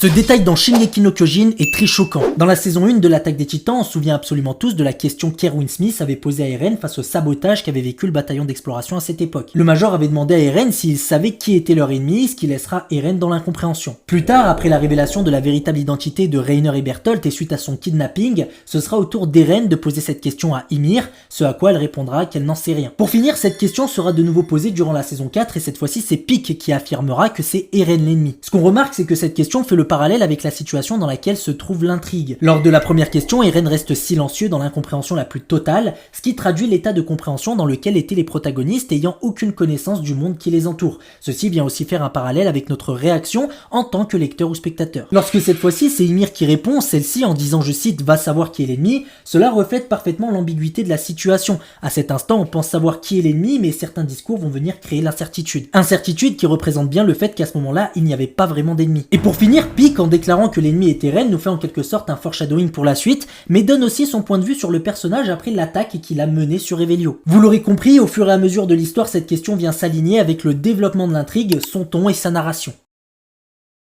Ce détail dans Shingeki no Kyojin est très choquant. Dans la saison 1 de l'attaque des Titans, on se souvient absolument tous de la question qu'Erwin Smith avait posée à Eren face au sabotage qu'avait vécu le bataillon d'exploration à cette époque. Le Major avait demandé à Eren s'il savait qui était leur ennemi, ce qui laissera Eren dans l'incompréhension. Plus tard, après la révélation de la véritable identité de Reiner et Bertolt et suite à son kidnapping, ce sera au tour d'Eren de poser cette question à Ymir, ce à quoi elle répondra qu'elle n'en sait rien. Pour finir, cette question sera de nouveau posée durant la saison 4 et cette fois-ci c'est Pieck qui affirmera que c'est Eren l'ennemi. Ce qu'on remarque, c'est que cette question fait le parallèle avec la situation dans laquelle se trouve l'intrigue. Lors de la première question, Eren reste silencieux dans l'incompréhension la plus totale, ce qui traduit l'état de compréhension dans lequel étaient les protagonistes ayant aucune connaissance du monde qui les entoure. Ceci vient aussi faire un parallèle avec notre réaction en tant que lecteur ou spectateur. Lorsque cette fois-ci c'est Ymir qui répond, celle-ci en disant je cite va savoir qui est l'ennemi, cela reflète parfaitement l'ambiguïté de la situation. À cet instant on pense savoir qui est l'ennemi mais certains discours vont venir créer l'incertitude. Incertitude qui représente bien le fait qu'à ce moment-là il n'y avait pas vraiment d'ennemi. Et pour finir, Pieck en déclarant que l'ennemi était Eren nous fait en quelque sorte un foreshadowing pour la suite, mais donne aussi son point de vue sur le personnage après l'attaque qu'il a menée sur Revelio. Vous l'aurez compris, au fur et à mesure de l'histoire, cette question vient s'aligner avec le développement de l'intrigue, son ton et sa narration.